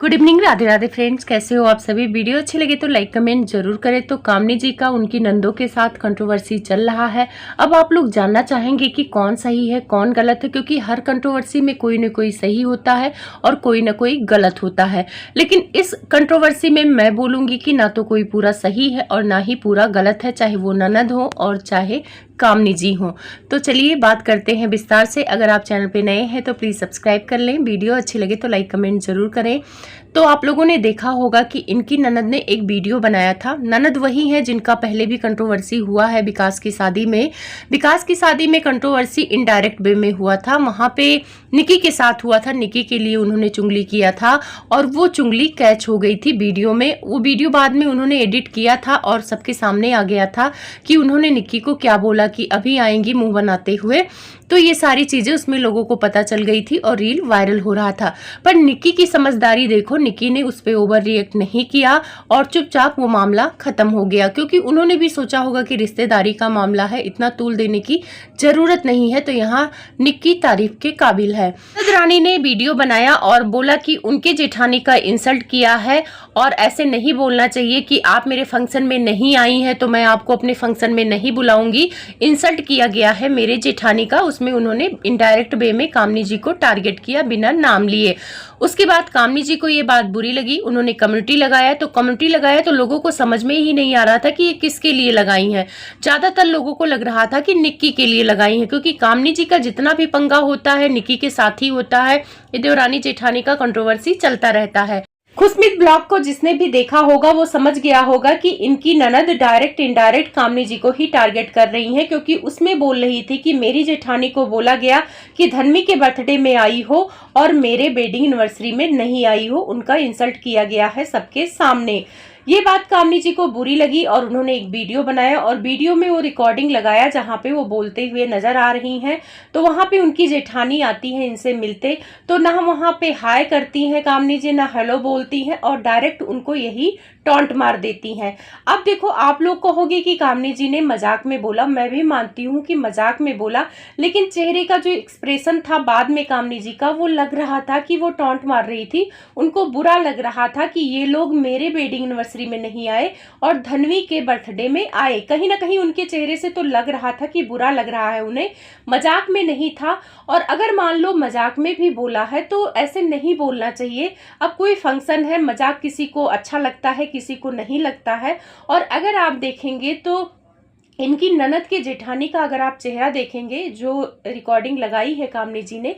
Good evening, Radhe Radhe friends. कैसे हो आप सभी। वीडियो अच्छी लगे तो लाइक कमेंट जरूर करें। तो कामनी जी का उनकी नंदों के साथ कंट्रोवर्सी चल रहा है। अब आप लोग जानना चाहेंगे कि कौन सही है कौन गलत है, क्योंकि हर कंट्रोवर्सी में कोई न कोई सही होता है और कोई न कोई गलत होता है। लेकिन इस कंट्रोवर्सी में मैं बोलूंगी कि ना तो कोई पूरा सही है और ना ही पूरा गलत है, चाहे वो ननद हो और चाहे कामनी जी हो। तो चलिए बात करते हैं विस्तार से। अगर आप चैनल पे नए हैं तो प्लीज़ सब्सक्राइब कर लें। वीडियो अच्छी लगे तो लाइक कमेंट जरूर करें। तो आप लोगों ने देखा होगा कि इनकी ननद ने एक वीडियो बनाया था। ननद वही है जिनका पहले भी कंट्रोवर्सी हुआ है विकास की शादी में। विकास की शादी में कंट्रोवर्सी इनडायरेक्ट वे में हुआ था। वहां पे निकी के साथ हुआ था। निकी के लिए उन्होंने चुंगली किया था और वो चुंगली कैच हो गई थी वीडियो में। वो वीडियो बाद में उन्होंने एडिट किया था और सबके सामने आ गया था कि उन्होंने निकी को क्या बोला कि अभी आएंगी मुंह बनाते हुए। तो ये सारी चीजें उसमें लोगों को पता चल गई थी और रील वायरल हो रहा था। पर निकी की समझदारी देखो, निकी ने उस पर ओवर रिएक्ट नहीं किया और चुपचाप वो मामला खत्म हो गया, क्योंकि उन्होंने भी सोचा होगा कि रिश्तेदारी का मामला है, इतना तूल देने की जरूरत नहीं है। तो यहाँ निकी तारीफ के काबिल है। रानी ने वीडियो बनाया और बोला कि उनके जेठानी का इंसल्ट किया है और ऐसे नहीं बोलना चाहिए कि आप मेरे फंक्शन में नहीं आई हैं तो मैं आपको अपने फंक्शन में नहीं बुलाऊंगी। इंसल्ट किया गया है मेरे जेठानी का। उसमें उन्होंने इनडायरेक्ट वे में कामनी जी को टारगेट किया बिना नाम लिए। उसके बाद कामनी जी को ये बात बुरी लगी। उन्होंने कम्युनिटी लगाया तो लोगों को समझ में ही नहीं आ रहा था कि ये किसके लिए लगाई हैं। ज्यादातर लोगों को लग रहा था कि निक्की के लिए लगाई हैं, क्योंकि कामनी जी का जितना भी पंगा होता है निक्की के साथ ही होता है। ये देवरानी जेठानी का कंट्रोवर्सी चलता रहता है। खुशमित ब्लॉग को जिसने भी देखा होगा वो समझ गया होगा कि इनकी ननद डायरेक्ट इनडायरेक्ट कामनी जी को ही टारगेट कर रही हैं, क्योंकि उसमें बोल रही थी कि मेरी जेठानी को बोला गया कि धन्वी के बर्थडे में आई हो और मेरे वेडिंग एनिवर्सरी में नहीं आई हो। उनका इंसल्ट किया गया है सबके सामने। ये बात कामनी जी को बुरी लगी और उन्होंने एक वीडियो बनाया और वीडियो में वो रिकॉर्डिंग लगाया जहाँ पे वो बोलते हुए नजर आ रही हैं। तो वहाँ पे उनकी जेठानी आती है इनसे मिलते, तो ना वहाँ पे हाय करती हैं कामनी जी, ना हेलो बोलती हैं और डायरेक्ट उनको यही टॉन्ट मार देती हैं। अब देखो, आप लोग कहोगे कि कामनी जी ने मजाक में बोला। मैं भी मानती हूँ कि मजाक में बोला, लेकिन चेहरे का जो एक्सप्रेशन था बाद में कामनी जी का, वो लग रहा था कि वो टॉन्ट मार रही थी। उनको बुरा लग रहा था कि ये लोग मेरे वेडिंग एनिवर्सरी में नहीं आए और धन्वी के बर्थडे में आए। कहीं ना कहीं उनके चेहरे से तो लग रहा था कि बुरा लग रहा है उन्हें, मजाक में नहीं था। और अगर मान लो मजाक में भी बोला है तो ऐसे नहीं बोलना चाहिए। अब कोई फंक्शन है, मजाक किसी को अच्छा लगता है किसी को नहीं लगता है। और अगर आप देखेंगे तो इनकी ननद के जेठानी का अगर आप चेहरा देखेंगे, जो रिकॉर्डिंग लगाई है कामनी जी ने,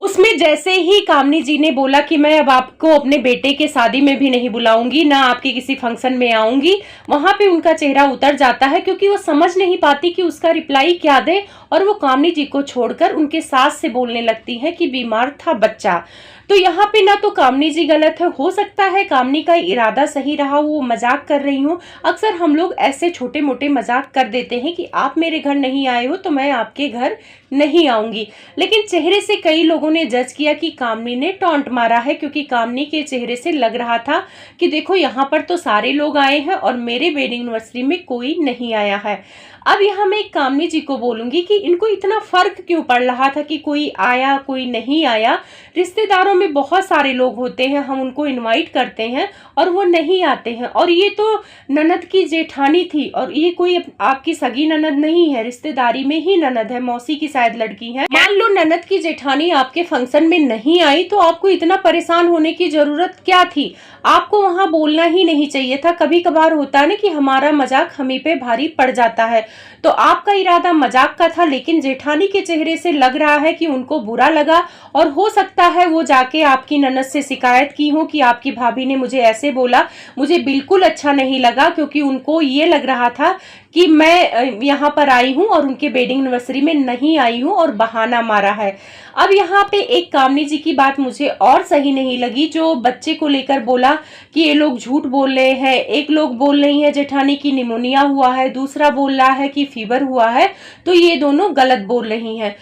उसमें जैसे ही कामनी जी ने बोला कि मैं अब आपको अपने बेटे के शादी में भी नहीं बुलाऊंगी, ना आपके किसी फंक्शन में आऊंगी, वहां पे उनका चेहरा उतर जाता है, क्योंकि वो समझ नहीं पाती कि उसका रिप्लाई क्या दे। और वो कामनी जी को छोड़कर उनके सास से बोलने लगती है कि बीमार था बच्चा। तो यहाँ पे ना तो कामनी जी गलत है, हो सकता है कामनी का इरादा सही रहा, वो मजाक कर रही हूँ। अक्सर हम लोग ऐसे छोटे मोटे मजाक कर देते हैं कि आप मेरे घर नहीं आए हो तो मैं आपके घर नहीं आऊंगी, लेकिन चेहरे से कई लोगों ने जज किया कि कामनी ने टॉन्ट मारा है, क्योंकि कामनी के चेहरे से लग रहा था कि देखो यहाँ पर तो सारे लोग आए हैं और मेरे वेडिंग एनिवर्सरी में कोई नहीं आया है। अब यहाँ मैं कामनी जी को बोलूंगी कि इनको इतना फर्क क्यों पड़ रहा था कि कोई आया कोई नहीं आया। रिश्तेदारों में बहुत सारे लोग होते हैं, हम उनको इनवाइट करते हैं और वो नहीं आते हैं। और ये तो ननद की जेठानी थी और ये कोई आपकी सगी ननद नहीं है, रिश्तेदारी में ही ननद है, मौसी की शायद लड़की है। मान लो ननद की जेठानी आपके फंक्शन में नहीं आई तो आपको इतना परेशान होने की जरूरत क्या थी। आपको वहां बोलना ही नहीं चाहिए था। कभी कभार होता है ना कि हमारा मजाक हम ही पे भारी पड़ जाता है। तो आपका इरादा मजाक का था, लेकिन जेठानी के चेहरे से लग रहा है कि उनको बुरा लगा और हो सकता है वो जाके आपकी ननद से शिकायत की हो कि आपकी भाभी ने मुझे ऐसे बोला, मुझे बिल्कुल अच्छा नहीं लगा, क्योंकि उनको ये लग रहा था कि मैं यहाँ पर आई हूँ और उनके वेडिंग एनिवर्सरी में नहीं आई हूँ और बहाना मारा है। अब यहाँ पे एक कामनी जी की बात मुझे और सही नहीं लगी, जो बच्चे को लेकर बोला कि ये लोग झूठ बोल रहे हैं। एक लोग बोल रही है जेठानी की निमोनिया हुआ है, दूसरा बोल रहा है कि फीवर हुआ है, तो ये दोनों गलत बोल रही हैं।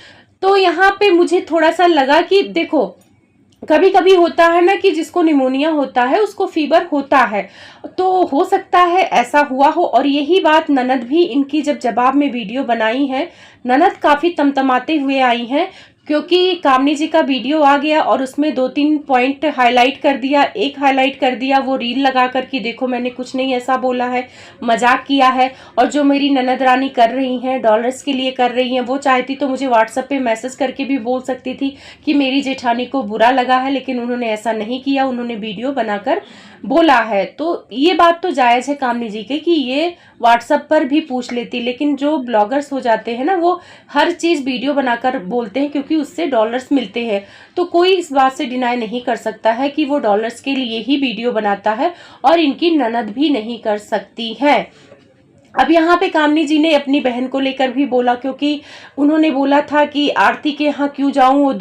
तो यहाँ पे मुझे थोड़ा सा लगा कि देखो, कभी कभी होता है ना कि जिसको निमोनिया होता है उसको फीवर होता है, तो हो सकता है ऐसा हुआ हो। और यही बात ननद भी इनकी जब जवाब में वीडियो बनाई है, ननद काफी तमतमाते हुए आई हैं, क्योंकि कामनी जी का वीडियो आ गया और उसमें 2-3 पॉइंट हाईलाइट कर दिया, एक हाईलाइट कर दिया वो रील लगा कर कि देखो मैंने कुछ नहीं ऐसा बोला है, मजाक किया है। और जो मेरी ननद रानी कर रही हैं, डॉलर्स के लिए कर रही हैं, वो चाहती तो मुझे व्हाट्सएप पे मैसेज करके भी बोल सकती थी कि मेरी जेठानी को बुरा लगा है, लेकिन उन्होंने ऐसा नहीं किया, उन्होंने वीडियो बनाकर बोला है। तो ये बात तो जायज़ है कामनी जी के कि ये व्हाट्सएप पर भी पूछ लेती, लेकिन जो ब्लॉगर्स हो जाते हैं ना, वो हर चीज़ वीडियो बनाकर बोलते हैं क्योंकि उससे डॉलर्स मिलते हैं। तो कोई इस बात से डिनाई नहीं कर सकता है कि वो डॉलर्स के लिए ही वीडियो बनाता है, और इनकी ननद भी नहीं कर सकती है। अब यहाँ पे कामनी जी ने अपनी बहन को लेकर भी बोला, क्योंकि उन्होंने बोला था कि आरती के यहाँ क्यों जाऊं, वो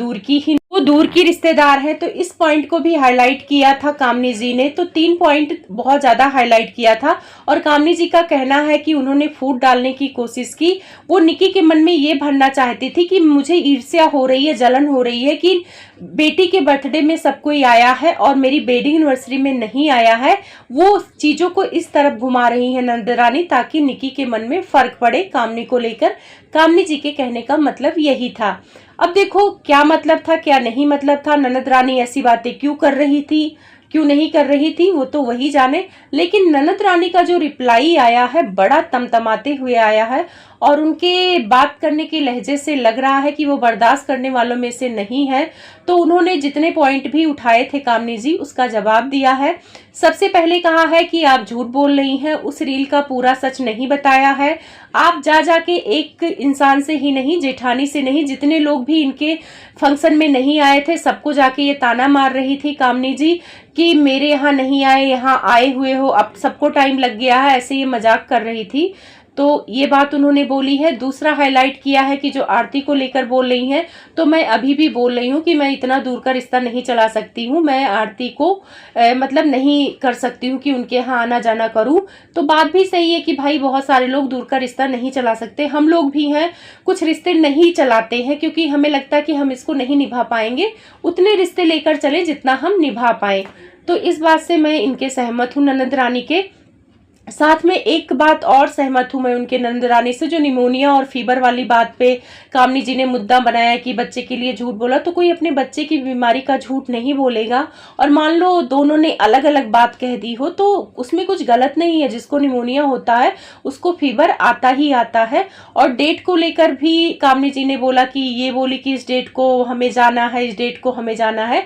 दूर की रिश्तेदार है। तो इस पॉइंट को भी हाईलाइट किया था कामनी जी ने। तो 3 पॉइंट बहुत ज्यादा हाईलाइट किया था। और कामनी जी का कहना है कि उन्होंने फूट डालने की कोशिश की। वो निकी के मन में ये भरना चाहती थी कि मुझे ईर्ष्या हो रही है, जलन हो रही है कि बेटी के बर्थडे में सब कोई आया है और मेरी वेडिंग एनिवर्सरी में नहीं आया है। वो चीजों को इस तरफ घुमा रही है नंदरानी, ताकि निकी के मन में फर्क पड़े कामनी को लेकर। कामनी जी के कहने का मतलब यही था। अब देखो क्या मतलब था, क्या नहीं मतलब था, ननद रानी ऐसी बातें क्यों कर रही थी, क्यों नहीं कर रही थी, वो तो वही जाने। लेकिन ननद रानी का जो रिप्लाई आया है बड़ा तमतमाते हुए आया है, और उनके बात करने के लहजे से लग रहा है कि वो बर्दाश्त करने वालों में से नहीं है। तो उन्होंने जितने पॉइंट भी उठाए थे कामनी जी, उसका जवाब दिया है। सबसे पहले कहा है कि आप झूठ बोल रही हैं, उस रील का पूरा सच नहीं बताया है। आप जा जाके एक इंसान से ही नहीं, जेठानी से नहीं, जितने लोग भी इनके फंक्शन में नहीं आए थे सबको जाके ये ताना मार रही थी कामनी जी कि मेरे यहाँ नहीं आए, यहाँ आए हुए हो, अब सबको टाइम लग गया है, ऐसे ये मजाक कर रही थी। तो ये बात उन्होंने बोली है। दूसरा हाईलाइट किया है कि जो आरती को लेकर बोल रही हैं, तो मैं अभी भी बोल रही हूँ कि मैं इतना दूर का रिश्ता नहीं चला सकती हूँ। मैं आरती को मतलब नहीं कर सकती हूँ कि उनके यहाँ आना जाना करूँ। तो बात भी सही है कि भाई बहुत सारे लोग दूर का रिश्ता नहीं चला सकते, हम लोग भी हैं, कुछ रिश्ते नहीं चलाते हैं क्योंकि हमें लगता है कि हम इसको नहीं निभा पाएंगे। उतने रिश्ते लेकर चले जितना हम निभा पाए। तो इस बात से मैं इनके सहमत हूँ, ननद रानी के। साथ में एक बात और सहमत हूं मैं उनके नंद रानी से, जो निमोनिया और फीवर वाली बात पे कामनी जी ने मुद्दा बनाया कि बच्चे के लिए झूठ बोला। तो कोई अपने बच्चे की बीमारी का झूठ नहीं बोलेगा। और मान लो दोनों ने अलग अलग बात कह दी हो तो उसमें कुछ गलत नहीं है। जिसको निमोनिया होता है उसको फीवर आता ही आता है। और डेट को लेकर भी कामनी जी ने बोला कि ये बोली कि इस डेट को हमें जाना है, इस डेट को हमें जाना है।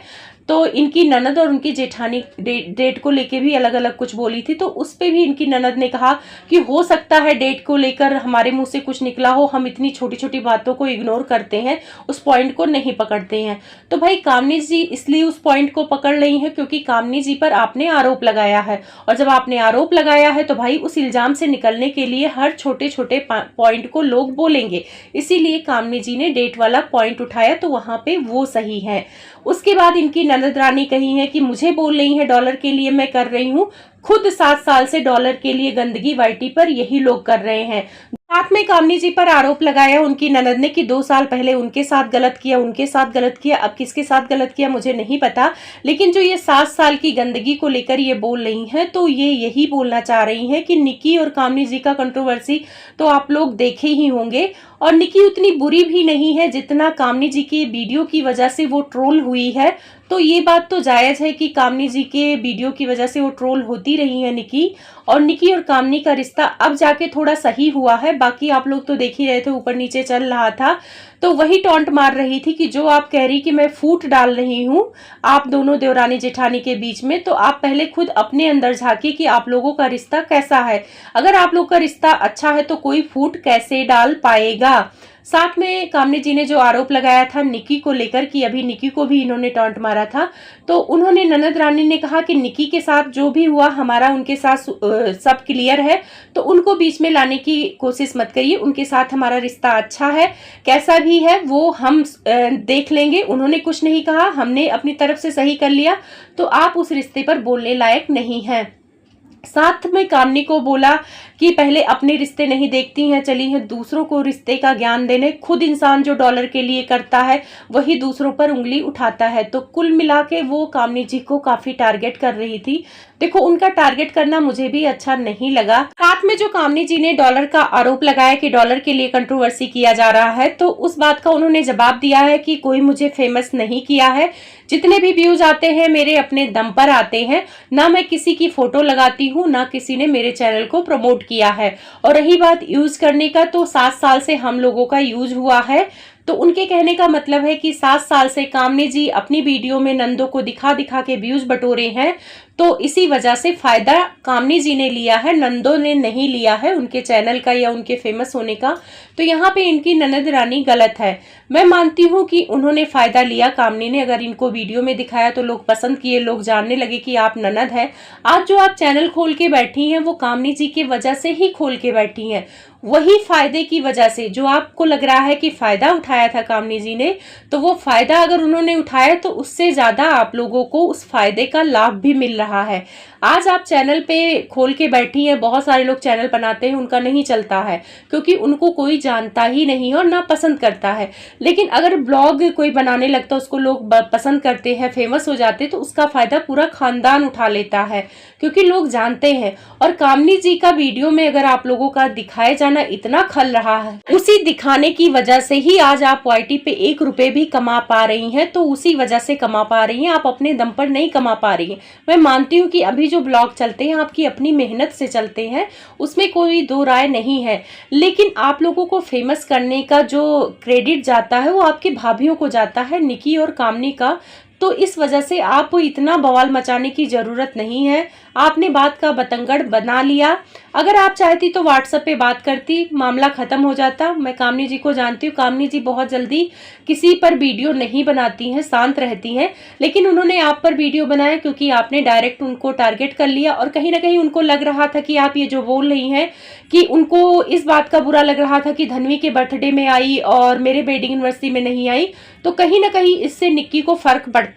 तो इनकी ननद और उनकी जेठानी डेट को लेके भी अलग अलग कुछ बोली थी। तो उस पे भी इनकी ननद ने कहा कि हो सकता है डेट को लेकर हमारे मुंह से कुछ निकला हो, हम इतनी छोटी छोटी बातों को इग्नोर करते हैं, उस पॉइंट को नहीं पकड़ते हैं। तो भाई कामनी जी इसलिए उस पॉइंट को पकड़ रही हैं क्योंकि कामनी जी पर आपने आरोप लगाया है, और जब आपने आरोप लगाया है तो भाई उस इल्जाम से निकलने के लिए हर छोटे छोटे पॉइंट को लोग बोलेंगे। इसीलिए कामनी जी ने डेट वाला पॉइंट उठाया, तो वहां पे वो सही है। उसके बाद इनकी ननद रानी कही है कि मुझे बोल रही है डॉलर के लिए मैं कर रही हूँ, खुद 7 साल से डॉलर के लिए गंदगी वाईटी पर यही लोग कर रहे हैं। साथ में कामनी जी पर आरोप लगाया उनकी ननद ने कि 2 साल पहले उनके साथ गलत किया, उनके साथ गलत किया, अब किसके साथ गलत किया मुझे नहीं पता। लेकिन जो ये 7 साल की गंदगी को लेकर ये बोल रही हैं, तो ये यही बोलना चाह रही हैं कि निकी और कामनी जी का कंट्रोवर्सी तो आप लोग देखे ही होंगे। और निकी उतनी बुरी भी नहीं है जितना कामनी जी के वीडियो की वजह से वो ट्रोल हुई है। तो ये बात तो जायज है कि कामनी जी के वीडियो की वजह से वो ट्रोल होती रही है निकी। और निकी और कामनी का रिश्ता अब जाके थोड़ा सही हुआ है। बाकी आप लोग तो देख ही रहे थे, ऊपर नीचे चल रहा था। तो वही टॉन्ट मार रही थी कि जो आप कह रही कि मैं फूट डाल रही हूँ आप दोनों देवरानी जेठानी के बीच में, तो आप पहले खुद अपने अंदर झांकिए कि आप लोगों का रिश्ता कैसा है। अगर आप लोग का रिश्ता अच्छा है तो कोई फूट कैसे डाल पाएगा। साथ में कामनी जी ने जो आरोप लगाया था निकी को लेकर कि अभी निकी को भी इन्होंने टॉन्ट मारा था, तो उन्होंने ननद रानी ने कहा कि निकी के साथ जो भी हुआ हमारा उनके साथ सब क्लियर है, तो उनको बीच में लाने की कोशिश मत करिए। उनके साथ हमारा रिश्ता अच्छा है, कैसा भी है वो हम देख लेंगे। उन्होंने कुछ नहीं कहा, हमने अपनी तरफ से सही कर लिया, तो आप उस रिश्ते पर बोलने लायक नहीं है। साथ में कामनी को बोला कि पहले अपने रिश्ते नहीं देखती हैं, चली हैं दूसरों को रिश्ते का ज्ञान देने। खुद इंसान जो डॉलर के लिए करता है वही दूसरों पर उंगली उठाता है। तो कुल मिला के वो कामनी जी को काफी टारगेट कर रही थी। देखो, उनका टारगेट करना मुझे भी अच्छा नहीं लगा। साथ में जो कामनी जी ने डॉलर का आरोप लगाया कि डॉलर के लिए कंट्रोवर्सी किया जा रहा है, तो उस बात का उन्होंने जवाब दिया है कि कोई मुझे फेमस नहीं किया है। जितने भी व्यूज आते हैं मेरे अपने दम पर आते हैं, ना मैं किसी की फोटो लगाती हूँ, ना किसी ने मेरे चैनल को प्रमोट किया है। और रही बात यूज करने का, तो 7 साल से हम लोगों का यूज हुआ है। तो उनके कहने का मतलब है कि 7 साल से कामनी जी अपनी वीडियो में नंदों को दिखा दिखा के व्यूज बटोरे हैं। तो इसी वजह से फायदा कामनी जी ने लिया है, नंदों ने नहीं लिया है उनके चैनल का या उनके फेमस होने का। तो यहाँ पे इनकी ननद रानी गलत है। मैं मानती हूँ कि उन्होंने फायदा लिया कामनी ने। अगर इनको वीडियो में दिखाया तो लोग पसंद किए, लोग जानने लगे कि आप ननद है। आज जो आप चैनल खोल के बैठी हैं वो कामनी जी की वजह से ही खोल के बैठी हैं। वही फायदे की वजह से जो आपको लग रहा है कि फायदा उठाया था कामनी जी ने, तो वो फायदा अगर उन्होंने उठाया तो उससे ज्यादा आप लोगों को उस फायदे का लाभ भी मिल रहा है। आज आप चैनल पे खोल के बैठी हैं, बहुत सारे लोग चैनल बनाते हैं, उनका नहीं चलता है क्योंकि उनको कोई जानता ही नहीं और ना पसंद करता है। लेकिन अगर ब्लॉग कोई बनाने लगता है, उसको लोग पसंद करते हैं, फेमस हो जाते, तो उसका फायदा पूरा खानदान उठा लेता है क्योंकि लोग जानते हैं। और कामनी जी का वीडियो में अगर आप लोगों का दिखाया जाना इतना खल रहा है, उसी दिखाने की वजह से ही आज आप YT पे 1 रुपए भी कमा पा रही हैं। तो उसी वजह से कमा पा रही हैं, आप अपने दम पर नहीं कमा पा रही हैं। मैं मानती हूँ कि अभी जो ब्लॉग चलते हैं आपकी अपनी मेहनत से चलते हैं, उसमें कोई दो राय नहीं है। लेकिन आप लोगों को फेमस करने का जो क्रेडिट जाता है वो आपकी भाभीयों को जाता है, निकी और कामनी का। तो इस वजह से आप इतना बवाल मचाने की जरूरत नहीं है। आपने बात का बतंगड़ बना लिया। अगर आप चाहती तो व्हाट्सएप पे बात करती, मामला खत्म हो जाता। मैं कामनी जी को जानती हूँ, कामनी जी बहुत जल्दी किसी पर वीडियो नहीं बनाती हैं, शांत रहती हैं। लेकिन उन्होंने आप पर वीडियो बनाया क्योंकि आपने डायरेक्ट उनको टारगेट कर लिया और कहीं ना कहीं उनको लग रहा था कि आप ये जो बोल रही हैं कि उनको इस बात का बुरा लग रहा था कि धन्वी के बर्थडे में आई और मेरे वेडिंग एनिवर्सरी में नहीं आई। तो कहीं ना कहीं इससे निक्की को फर्क पड़ता।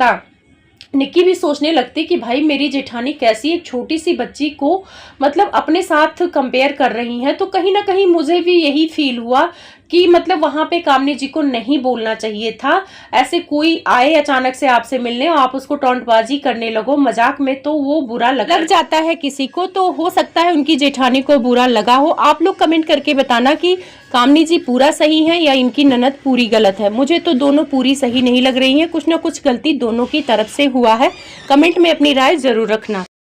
निक्की भी सोचने लगती कि भाई मेरी जेठानी कैसी एक छोटी सी बच्ची को मतलब अपने साथ कंपेयर कर रही हैं। तो कहीं ना कहीं मुझे भी यही फील हुआ कि मतलब वहां पे कामनी जी को नहीं बोलना चाहिए था। ऐसे कोई आए अचानक से आपसे मिलने और आप उसको टॉन्टबाजी करने लगो मजाक में, तो वो बुरा लग जाता है किसी को। तो हो सकता है उनकी जेठानी को बुरा लगा हो। आप लोग कमेंट करके बताना कि कामनी जी पूरा सही है या इनकी ननद पूरी गलत है। मुझे तो दोनों पूरी सही नहीं लग रही है, कुछ ना कुछ गलती दोनों की तरफ से हुआ है। कमेंट में अपनी राय जरूर रखना।